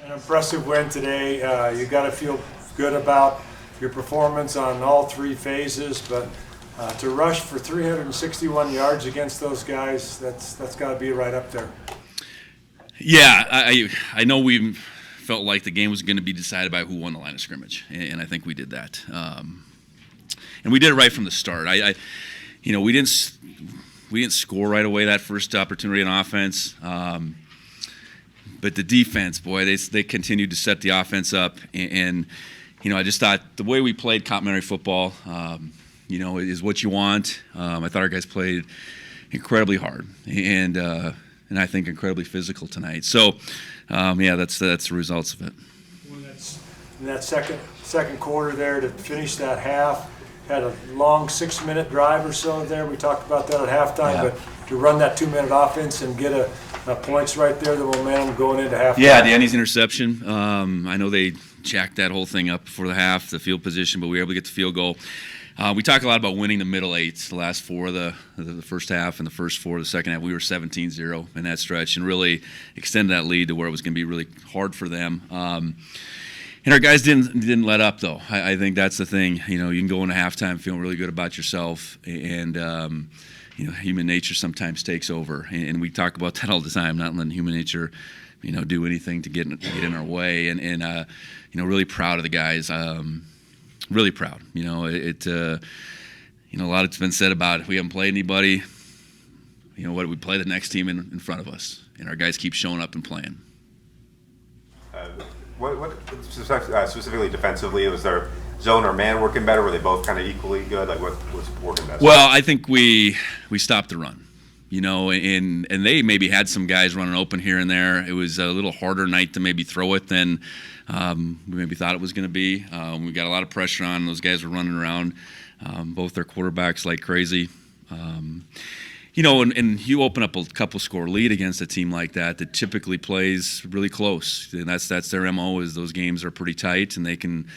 An impressive win today. You got to feel good about your performance on all three phases, but to rush for 361 yards against those guys, that's got to be right up there. Yeah, I know we felt like the game was going to be decided by who won the line of scrimmage, and I think we did that. And we did it right from the start. We didn't score right away that first opportunity on offense. But the defense, boy, they continued to set the offense up. And I just thought the way we played complementary football, is what you want. I thought our guys played incredibly hard and I think incredibly physical tonight. So, that's the results of it. In that second quarter there to finish that half, had a long 6-minute drive or so there. We talked about that at halftime, but to run that 2-minute offense and get a points right there, the momentum going into halftime. Yeah, Danny's interception. I know they jacked that whole thing up before the half, the field position, but we were able to get the field goal. We talk a lot about winning the middle eight, the last four of the first half and the first four of the second half. We were 17-0 in that stretch and really extended that lead to where it was going to be really hard for them. And our guys didn't let up, though. I think that's the thing. You can go into halftime feeling really good about yourself, and human nature sometimes takes over. And we talk about that all the time, not letting human nature, do anything to get in our way. And really proud of the guys. Really proud. A lot has been said about it. We haven't played anybody. We play the next team in front of us, and our guys keep showing up and playing. What specifically defensively, was there zone or man working better? Were they both kind of equally good? Like, what was working best? Well, I think we stopped the run, and they maybe had some guys running open here and there. It was a little harder night to maybe throw it than we maybe thought it was going to be. We got a lot of pressure on. Those guys were running around, both their quarterbacks like crazy. And you open up a couple score lead against a team like that typically plays really close, and that's their MO. Is those games are pretty tight, and they can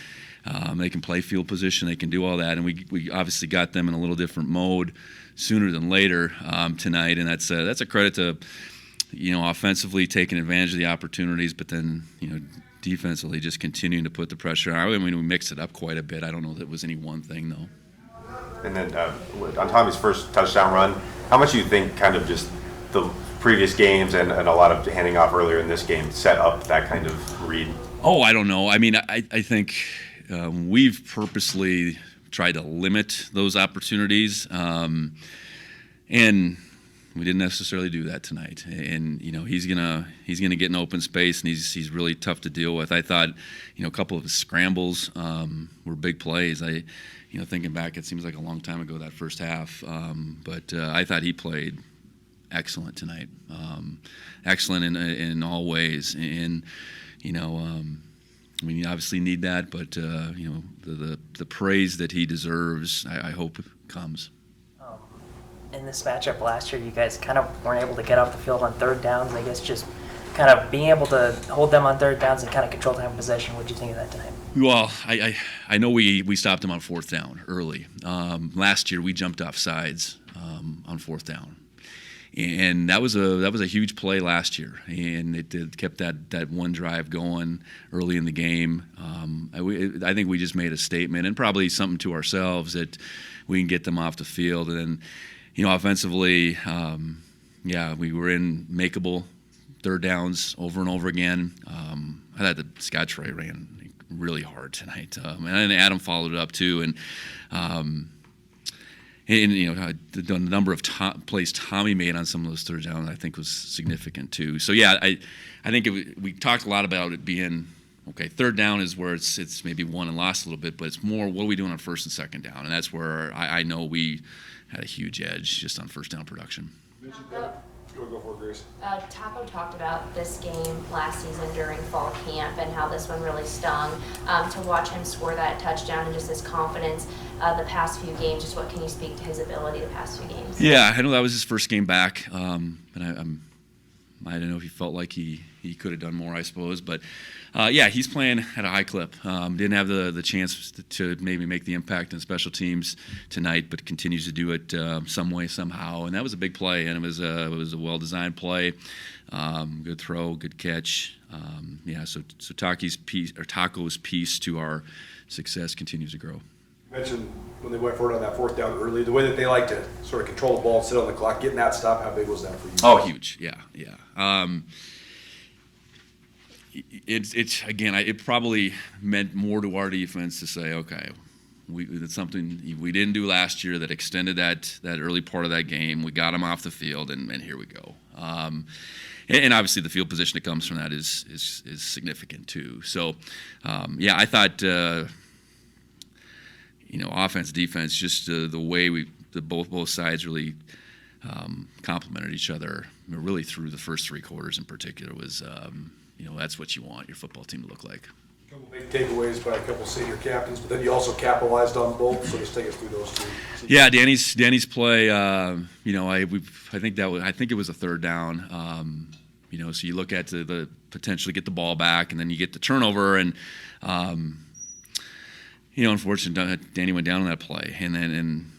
play field position, they can do all that, and we obviously got them in a little different mode sooner than later tonight, and that's a credit to offensively taking advantage of the opportunities, but then defensively just continuing to put the pressure on. I mean, we mixed it up quite a bit. I don't know that it was any one thing though. And then on Tommy's first touchdown run, how much do you think kind of just the previous games and a lot of handing off earlier in this game set up that kind of read? Oh, I don't know. I mean, I think we've purposely tried to limit those opportunities, and we didn't necessarily do that tonight. And he's gonna get in open space, and he's really tough to deal with. I thought a couple of his scrambles were big plays. Thinking back, it seems like a long time ago, that first half. But I thought he played excellent tonight. Excellent in all ways. And, we obviously need that, but, the praise that he deserves, I hope comes. In this matchup last year, you guys kind of weren't able to get off the field on third downs. I guess just kind of being able to hold them on third downs and kind of control time of possession. What did you think of that tonight? Well, I know we stopped them on fourth down early. Last year we jumped off sides on fourth down, and that was a huge play last year, and it kept that one drive going early in the game. I think we just made a statement and probably something to ourselves that we can get them off the field, and then offensively, we were in makeable third downs over and over again. I thought that Scott Troy ran really hard tonight, and then Adam followed it up too. And the number of plays Tommy made on some of those third downs, I think, was significant too. So I think we talked a lot about it being okay. Third down is where it's maybe won and lost a little bit, but it's more what are we doing on first and second down, and that's where I know we had a huge edge just on first down production. Go for it, Grace. Taco talked about this game last season during fall camp and how this one really stung. To watch him score that touchdown and just his confidence the past few games, just what can you speak to his ability the past few games? Yeah, I know that was his first game back, and I'm I don't know if he felt like he could have done more, I suppose. But, yeah, he's playing at a high clip. Didn't have the chance to maybe make the impact in special teams tonight, but continues to do it some way, somehow. And that was a big play, and it was a well-designed play. Good throw, good catch. Yeah, so Taco's piece to our success continues to grow. You mentioned when they went for it on that fourth down early, the way that they like to sort of control the ball and sit on the clock, getting that stop, how big was that for you? Oh, huge. Yeah. It's again, it probably meant more to our defense to say, okay, it's something we didn't do last year that extended that early part of that game. We got them off the field, and here we go. And obviously the field position that comes from that is significant too. So, yeah, I thought, offense, defense, just the way both sides really complemented each other, really through the first three quarters in particular was, that's what you want your football team to look like. A couple big takeaways by a couple senior captains, but then you also capitalized on both. So just take us through those two. Yeah, Danny's play. I think it was a third down. So you look at the potentially get the ball back, and then you get the turnover, and unfortunately, Danny went down on that play, and then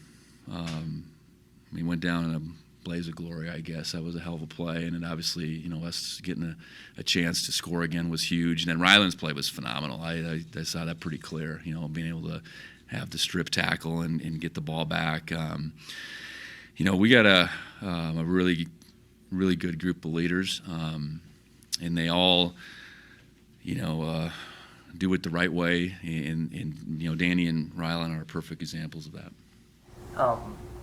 he went down in a blaze of glory, I guess. That was a hell of a play, and then obviously, us getting a chance to score again was huge. And then Ryland's play was phenomenal. I saw that pretty clear, being able to have the strip tackle and get the ball back. We got a really, really good group of leaders, and they all, do it the right way. And Danny and Ryland are perfect examples of that.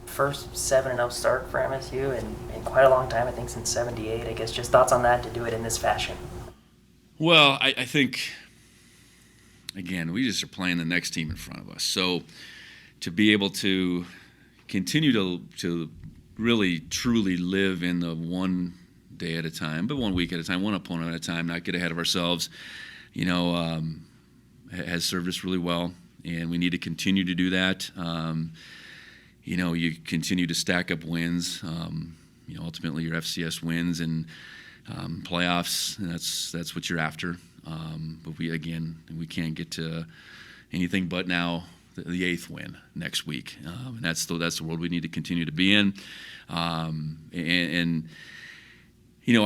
First 7-0 start for MSU in quite a long time, I think since '78. I guess just thoughts on that, to do it in this fashion. Well, I think, again, we just are playing the next team in front of us. So to be able to continue to really, truly live in the one day at a time, but 1 week at a time, one opponent at a time, not get ahead of ourselves, has served us really well, and we need to continue to do that. You continue to stack up wins, ultimately your FCS wins and playoffs, and that's what you're after. But we can't get to anything but now the eighth win next week, and that's the world we need to continue to be in. I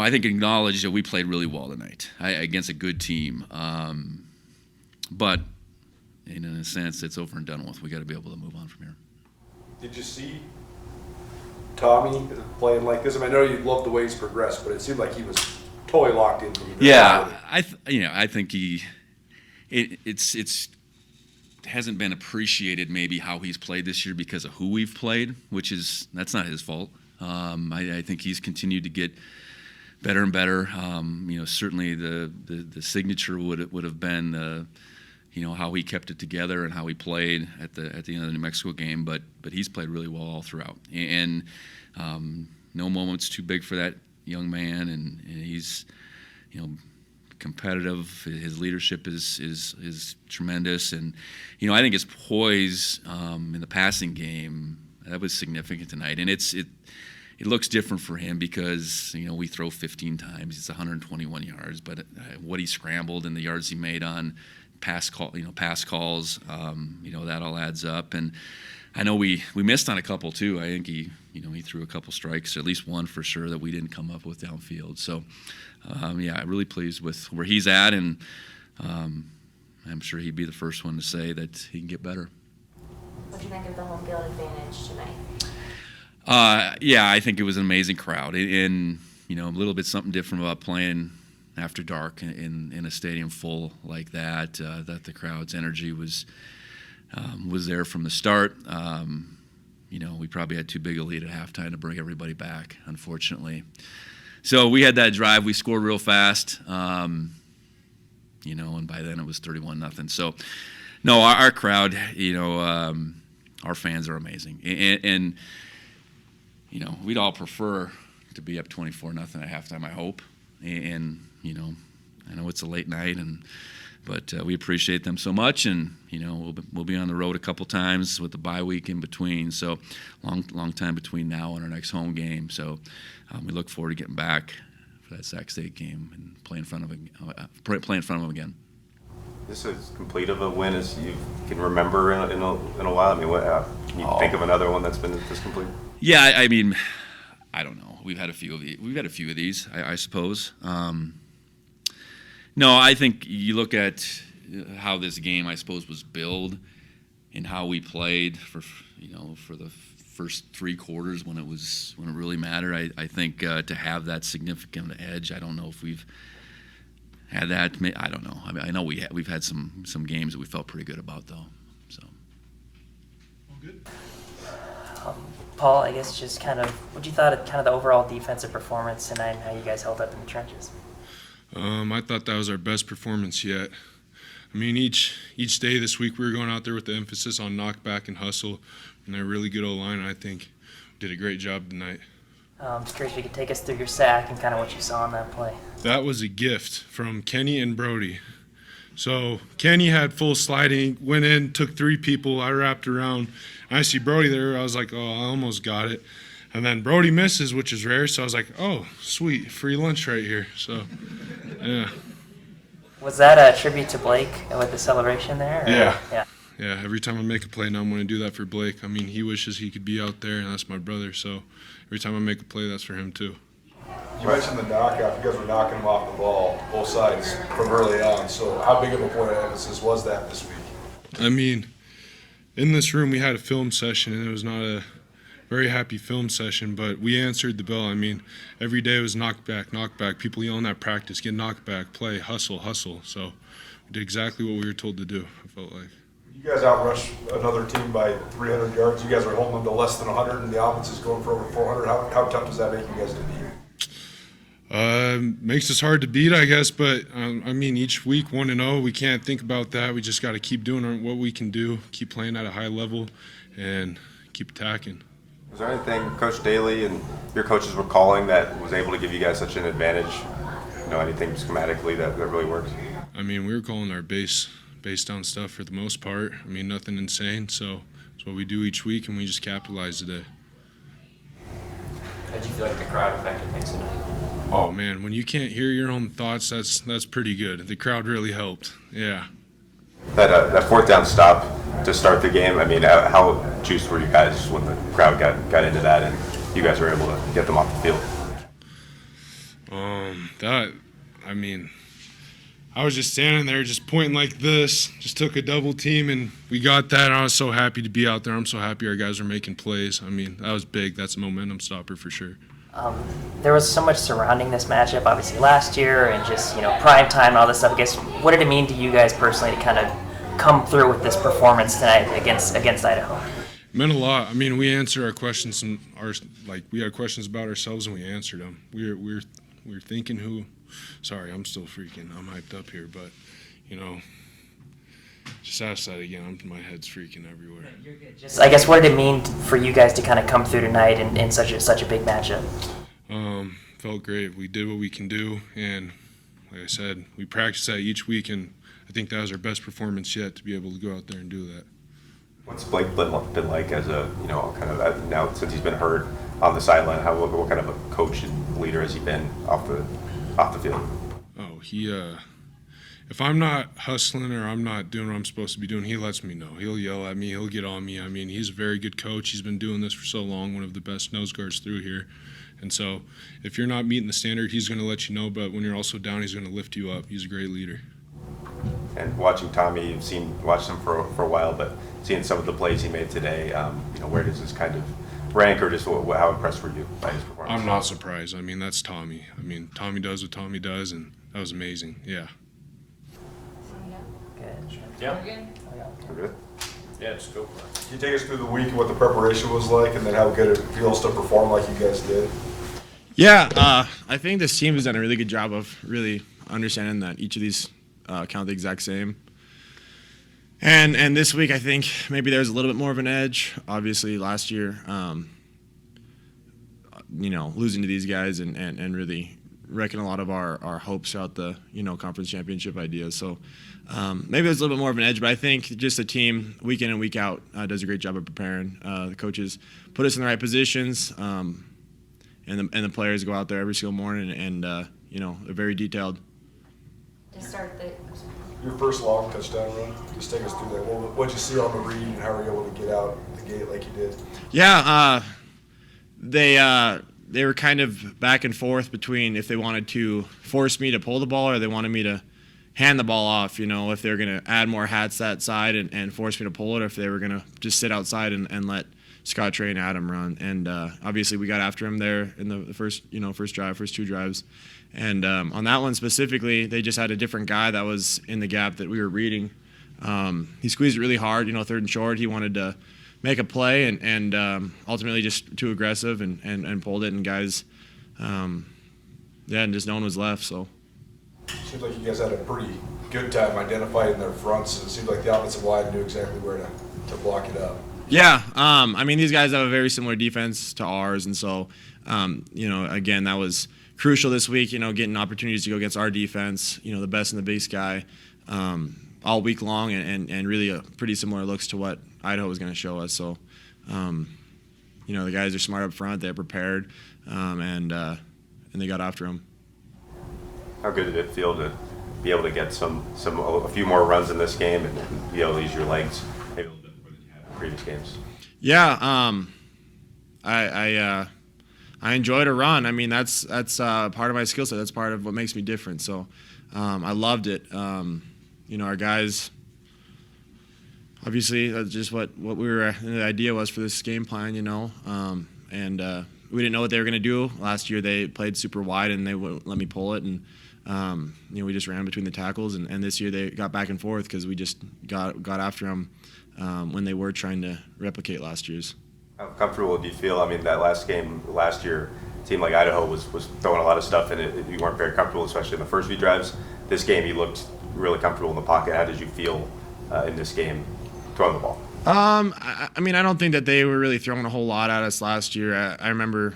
think acknowledge that we played really well tonight against a good team, but in a sense, it's over and done with. We got to be able to move on from here. Did you see Tommy playing like this? I know you loved the way he's progressed, but it seemed like he was totally locked in. Yeah, I think it's hasn't been appreciated maybe how he's played this year because of who we've played, that's not his fault. I think he's continued to get better and better. Certainly the signature would have been how he kept it together and how he played at the end of the New Mexico game, but he's played really well all throughout. And no moment's too big for that young man, and he's competitive. His leadership is tremendous, and I think his poise in the passing game, that was significant tonight. And it looks different for him because we throw 15 times. It's 121 yards, but what he scrambled and the yards he made on pass calls, that all adds up. And I know we missed on a couple too. I think he threw a couple strikes, at least one for sure, that we didn't come up with downfield. So, I'm really pleased with where he's at, and I'm sure he'd be the first one to say that he can get better. What do you think of the home field advantage tonight? I think it was an amazing crowd, and a little bit something different about playing after dark in a stadium full like that. That the crowd's energy was there from the start. We probably had too big a lead at halftime to bring everybody back, unfortunately. So we had that drive. We scored real fast, and by then it was 31-0. So, no, our crowd, our fans are amazing, and we'd all prefer to be up 24-0 at halftime, I hope. And I know it's a late night, but we appreciate them so much, and we'll be on the road a couple times with the bye week in between. So long time between now and our next home game. So we look forward to getting back for that Sac State game and play in front of them again. This is complete of a win as you can remember in a while. I mean, can you think of another one that's been this complete? Yeah, I mean, I don't know. We've had a few of these. I suppose. No, I think you look at how this game, I suppose, was billed and how we played for the first 3 quarters when it really mattered. I think to have that significant edge, I don't know if we've had that. I don't know. I mean, I know we've had some games that we felt pretty good about though. So. Well, good. Paul, I guess just kind of what you thought of kind of the overall defensive performance tonight and how you guys held up in the trenches. I thought that was our best performance yet. I mean, each day this week we were going out there with the emphasis on knockback and hustle, and they're a really good O-line, and I think did a great job tonight. I'm just curious if you could take us through your sack and kind of what you saw on that play. That was a gift from Kenny and Brody. So Kenny had full sliding, went in, took 3 people, I wrapped around. I see Brody there, I was like, oh, I almost got it. And then Brody misses, which is rare, so I was like, oh, sweet, free lunch right here. So, yeah. Was that a tribute to Blake with the celebration there? Or? Yeah. Yeah. Yeah, every time I make a play now, I'm going to do that for Blake. I mean, he wishes he could be out there, and that's my brother. So every time I make a play, that's for him too. You mentioned the knockout. You guys were knocking him off the ball, both sides, from early on. So how big of a point of emphasis was that this week? I mean, in this room, we had a film session, and it was not a very happy film session, but we answered the bell. I mean, every day was knockback. People yelling at practice, get knockback, play, hustle. So we did exactly what we were told to do, I felt like. You guys outrushed another team by 300 yards. You guys are holding them to less than 100, and the offense is going for over 400. How tough does that make you guys to beat? Makes us hard to beat, I guess, but I mean, each week 1-0, we can't think about that. We just got to keep doing what we can do, keep playing at a high level, and keep attacking. Was there anything Coach Daly and your coaches were calling that was able to give you guys such an advantage? Anything schematically that really worked? I mean, we were calling our base down stuff for the most part. I mean, nothing insane, so it's what we do each week, and we just capitalize today. How did you feel like the crowd affected things tonight? Oh man, when you can't hear your own thoughts, that's pretty good. The crowd really helped. Yeah. That 4th down stop to start the game. I mean, how juiced were you guys when the crowd got into that and you guys were able to get them off the field? I was just standing there, just pointing like this. Just took a double team, and we got that. And I was so happy to be out there. I'm so happy our guys are making plays. I mean, that was big. That's a momentum stopper for sure. There was so much surrounding this matchup, obviously last year, and just prime time and all this stuff. I guess what did it mean to you guys personally to kind of come through with this performance tonight against Idaho? It meant a lot. I mean, we answered our questions and we had questions about ourselves and we answered them. We were thinking who. Sorry, I'm still freaking. I'm hyped up here, but just ask that again. My head's freaking everywhere. I guess what did it mean for you guys to kind of come through tonight in such a big matchup? Felt great. We did what we can do, and like I said, we practice that each week, and I think that was our best performance yet to be able to go out there and do that. What's Blake been like as a kind of now since he's been hurt on the sideline? What kind of a coach and leader has he been off the field? Oh, he if I'm not hustling or I'm not doing what I'm supposed to be doing, he lets me know. He'll yell at me. He'll get on me. I mean, he's a very good coach. He's been doing this for so long, one of the best nose guards through here. And so if you're not meeting the standard, he's going to let you know. But when you're also down, he's going to lift you up. He's a great leader. And watching Tommy, you've watched him for a while, but seeing some of the plays he made today, where does this kind of rank, or just how impressed were you by his performance? I'm not surprised. I mean, that's Tommy. I mean, Tommy does what Tommy does, and that was amazing. Yeah. Yeah. Good. Yeah, just go for it. Can you take us through the week and what the preparation was like, and then how good it feels to perform like you guys did? Yeah, I think this team has done a really good job of really understanding that each of these count the exact same. And this week, I think maybe there's a little bit more of an edge. Obviously, last year, losing to these guys and really wrecking a lot of our hopes out the conference championship ideas. So maybe there's a little bit more of an edge, but I think just the team week in and week out does a great job of preparing. The coaches put us in the right positions, and the players go out there every single morning and they're very detailed. To start the Your first long touchdown run, just take us through that. What'd you see on the read, and how were you able to get out the gate like you did? Yeah, they were kind of back and forth between if they wanted to force me to pull the ball or they wanted me to hand the ball off, if they were going to add more hats that side and force me to pull it, or if they were going to just sit outside and let Scott Trey and Adam run. And obviously we got after him there in the first two drives. And on that one specifically, they just had a different guy that was in the gap that we were reading. He squeezed it really hard, third and short. He wanted to make a play and ultimately just too aggressive and pulled it. And guys, and just no one was left. So Seems like you guys had a pretty good time identifying their fronts. It seemed like the offensive line knew exactly where to block it up. Yeah, these guys have a very similar defense to ours, and so again, that was crucial this week, getting opportunities to go against our defense, the best and the big sky, all week long, and really a pretty similar looks to what Idaho was going to show us. So, the guys are smart up front, they're prepared, and they got after them. How good did it feel to be able to get a few more runs in this game and be able to use your legs maybe a little bit more than you had in previous games? Yeah, I enjoy to run. That's part of my skill set. That's part of what makes me different. So I loved it. Our guys, obviously, that's just what the idea was for this game plan, and we didn't know what they were going to do. Last year they played super wide and they wouldn't let me pull it, and we just ran between the tackles. And this year they got back and forth because we just got after them when they were trying to replicate last year's. How comfortable do you feel? That last game last year, a team like Idaho was throwing a lot of stuff in it. You weren't very comfortable, especially in the first few drives. This game, you looked really comfortable in the pocket. How did you feel in this game throwing the ball? I don't think that they were really throwing a whole lot at us last year. I remember,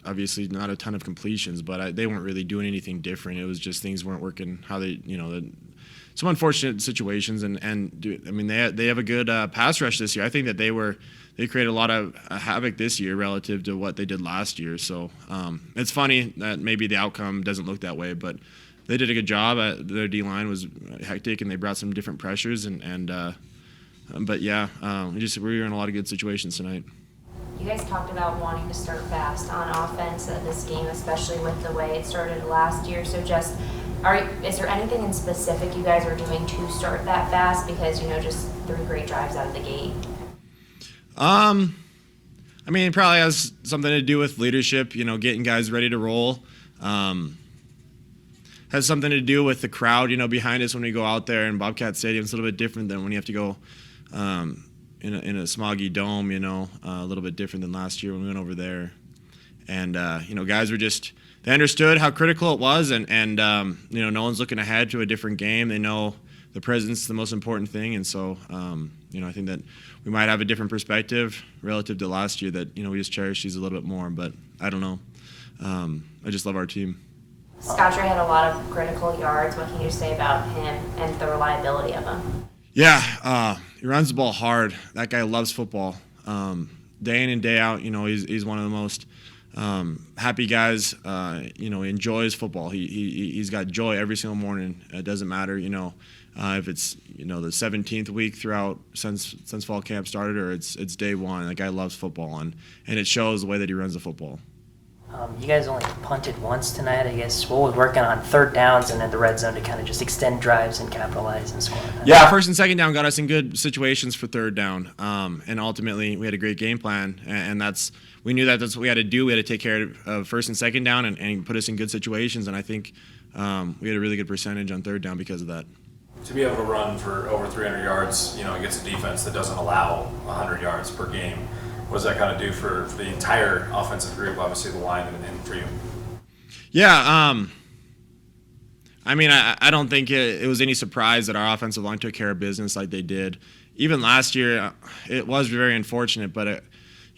obviously, not a ton of completions, but they weren't really doing anything different. It was just things weren't working how they, some unfortunate situations. They have a good pass rush this year. I think that they created a lot of havoc this year relative to what they did last year. So it's funny that maybe the outcome doesn't look that way, but they did a good job. Their D-line was hectic, and they brought some different pressures. But yeah, we were in a lot of good situations tonight. You guys talked about wanting to start fast on offense at this game, especially with the way it started last year. So is there anything in specific you guys are doing to start that fast? Because, just 3 great drives out of the gate. It probably has something to do with leadership, getting guys ready to roll. Has something to do with the crowd, behind us when we go out there. And Bobcat Stadium's a little bit different than when you have to go in a smoggy dome, a little bit different than last year when we went over there. And, guys were they understood how critical it was, and no one's looking ahead to a different game. They know the presence is the most important thing, and so, I think that we might have a different perspective relative to last year that, we just cherish these a little bit more, but I don't know. I just love our team. Scott Trey had a lot of critical yards. What can you say about him and the reliability of him? Yeah, he runs the ball hard. That guy loves football. Day in and day out, he's one of the most happy guys. He enjoys football. He's got joy every single morning. It doesn't matter, if it's the 17th week throughout since fall camp started, or it's day one. That guy loves football, and it shows the way that he runs the football. You guys only punted once tonight, I guess. What was working on third downs and in the red zone to kind of just extend drives and capitalize and score? Yeah, first and second down got us in good situations for third down, and ultimately we had a great game plan, and we knew that's what we had to do. We had to take care of first and second down and put us in good situations, and I think we had a really good percentage on third down because of that. To be able to run for over 300 yards, against a defense that doesn't allow 100 yards per game, what does that kind of do for the entire offensive group, obviously the line, and for you? Yeah, I don't think it was any surprise that our offensive line took care of business like they did. Even last year, it was very unfortunate, but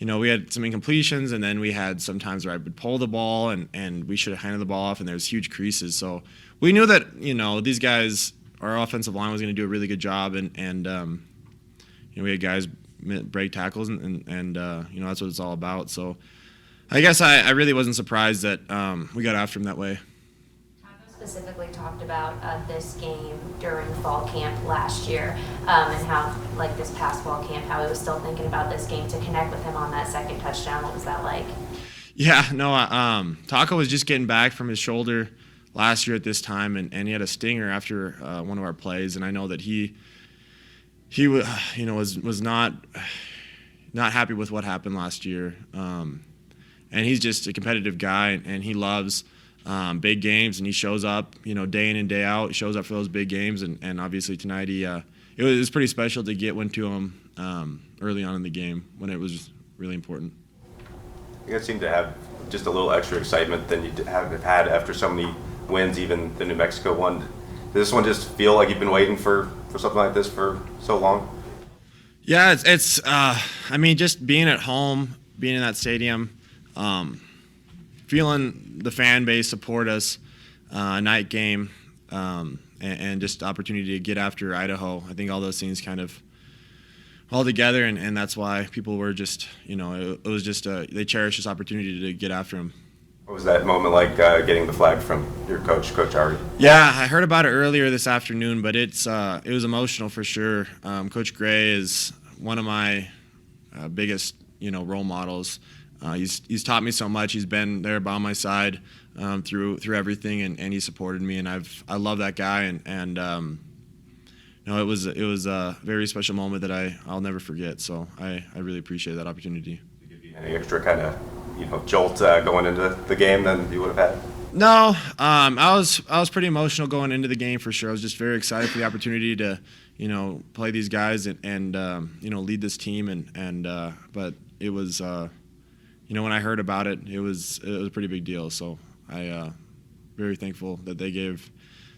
we had some incompletions, and then we had sometimes where I would pull the ball, and we should have handed the ball off, and there was huge creases. So we knew that these guys, our offensive line was going to do a really good job, and we had guys break tackles, and that's what it's all about. So I guess I really wasn't surprised that we got after him that way. specifically talked about this game during fall camp last year, and how, like this past fall camp, how he was still thinking about this game to connect with him on that second touchdown. What was that like? Yeah, no, Taco was just getting back from his shoulder last year at this time, and he had a stinger after one of our plays, and I know that he was not happy with what happened last year, and he's just a competitive guy, and he loves big games, and he shows up, day in and day out. He shows up for those big games, and obviously tonight it was pretty special to get one to him early on in the game when it was really important. You guys seem to have just a little extra excitement than you have had after so many wins, even the New Mexico one. Does this one just feel like you've been waiting for something like this for so long? Yeah, it's just being at home, being in that stadium, feeling the fan base support us, night game, and just opportunity to get after Idaho. I think all those things kind of all together, and that's why people were just, it was just they cherished this opportunity to get after him. What was that moment like, getting the flag from your coach, Coach Ari? Yeah, I heard about it earlier this afternoon, but it was emotional for sure. Coach Gray is one of my biggest, role models. He's taught me so much. He's been there by my side through everything, and he supported me, and I love that guy, and it was a very special moment that I'll never forget. So I really appreciate that opportunity. Did it give you any extra kind of jolt going into the game than you would have had? No, I was pretty emotional going into the game for sure. I was just very excited for the opportunity to play these guys and lead this team, but it was when I heard about it, it was a pretty big deal. So I very thankful that they gave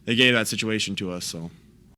that situation to us. So.